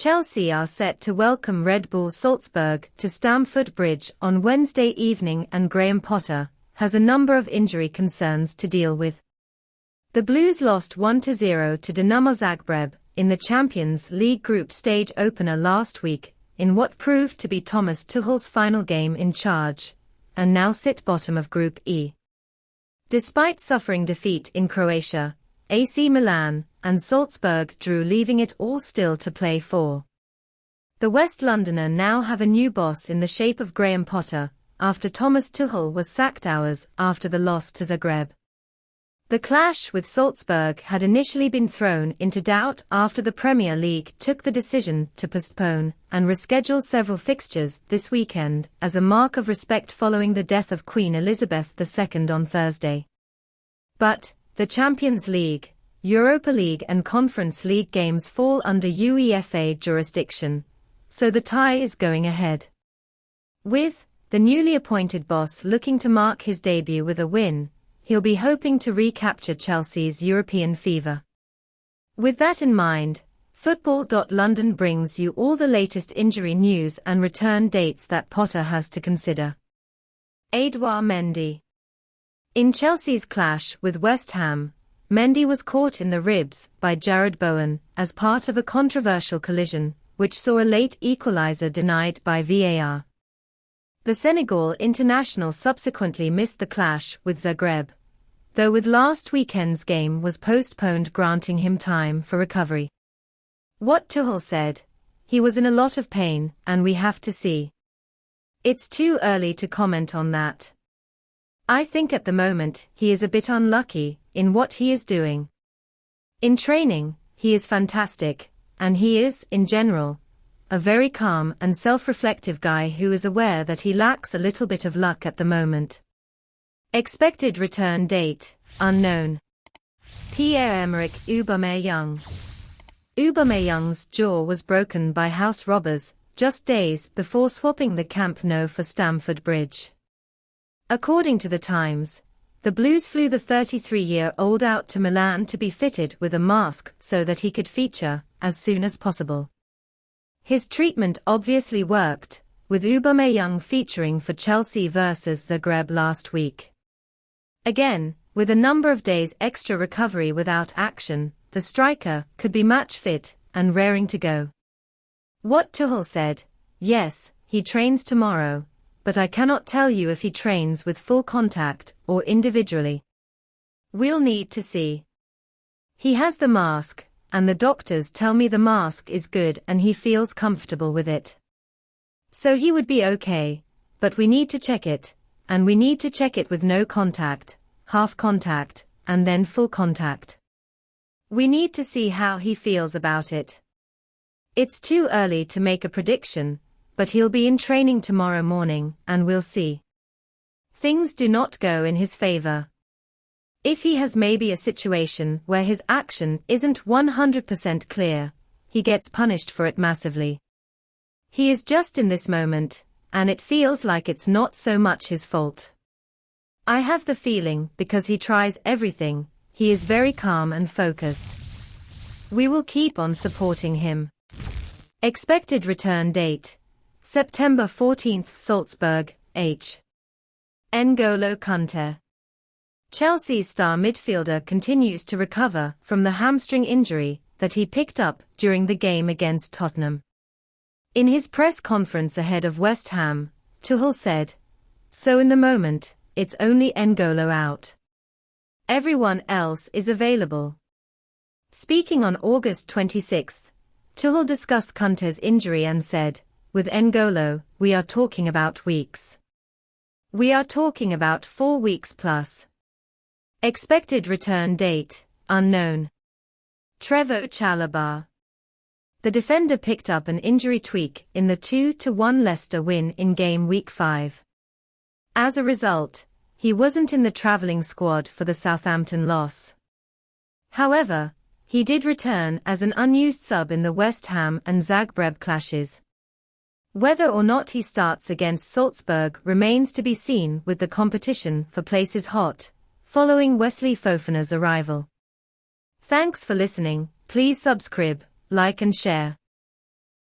Chelsea are set to welcome Red Bull Salzburg to Stamford Bridge on Wednesday evening, and Graham Potter has a number of injury concerns to deal with. The Blues lost 1-0 to Dinamo Zagreb in the Champions League group stage opener last week, in what proved to be Thomas Tuchel's final game in charge, and now sit bottom of Group E. Despite suffering defeat in Croatia, AC Milan and Salzburg drew, leaving it all still to play for. The West Londoner now have a new boss in the shape of Graham Potter, after Thomas Tuchel was sacked hours after the loss to Zagreb. The clash with Salzburg had initially been thrown into doubt after the Premier League took the decision to postpone and reschedule several fixtures this weekend as a mark of respect following the death of Queen Elizabeth II on Thursday. But the Champions League, Europa League and Conference League games fall under UEFA jurisdiction, so the tie is going ahead. With the newly appointed boss looking to mark his debut with a win, he'll be hoping to recapture Chelsea's European fever. With that in mind, Football.London brings you all the latest injury news and return dates that Potter has to consider. Edouard Mendy. In Chelsea's clash with West Ham, Mendy was caught in the ribs by Jarrod Bowen as part of a controversial collision, which saw a late equaliser denied by VAR. The Senegal international subsequently missed the clash with Zagreb, though with last weekend's game was postponed, granting him time for recovery. What Tuchel said: "He was in a lot of pain and we have to see. It's too early to comment on that. I think at the moment he is a bit unlucky in what he is doing. In training, he is fantastic, and he is, in general, a very calm and self-reflective guy who is aware that he lacks a little bit of luck at the moment." Expected return date, unknown. Pierre-Emerick Aubameyang. Aubameyang's jaw was broken by house robbers just days before swapping the Camp Nou for Stamford Bridge. According to the Times, the Blues flew the 33-year-old out to Milan to be fitted with a mask so that he could feature as soon as possible. His treatment obviously worked, with Aubameyang featuring for Chelsea vs Zagreb last week. Again, with a number of days extra recovery without action, the striker could be match fit and raring to go. What Tuchel said: "Yes, he trains tomorrow, but I cannot tell you if he trains with full contact or individually. We'll need to see. He has the mask, and the doctors tell me the mask is good and he feels comfortable with it. So he would be okay, but we need to check it, and we need to check it with no contact, half contact, and then full contact. We need to see how he feels about it. It's too early to make a prediction, but he'll be in training tomorrow morning and we'll see. Things do not go in his favor. If he has maybe a situation where his action isn't 100% clear, he gets punished for it massively. He is just in this moment, and it feels like it's not so much his fault. I have the feeling because he tries everything, he is very calm and focused. We will keep on supporting him." Expected return date: September 14, Salzburg, H. N'Golo Kante. Chelsea's star midfielder continues to recover from the hamstring injury that he picked up during the game against Tottenham. In his press conference ahead of West Ham, Tuchel said, "So in the moment, it's only N'Golo out. Everyone else is available." Speaking on August 26, Tuchel discussed Kante's injury and said, "With N'Golo, we are talking about weeks. We are talking about 4 weeks plus." Expected return date, unknown. Trevoh Chalobah. The defender picked up an injury tweak in the 2-1 Leicester win in game week 5. As a result, he wasn't in the travelling squad for the Southampton loss. However, he did return as an unused sub in the West Ham and Zagreb clashes. Whether or not he starts against Salzburg remains to be seen, with the competition for places hot, following Wesley Fofana's arrival. Thanks for listening. Please subscribe, like and share.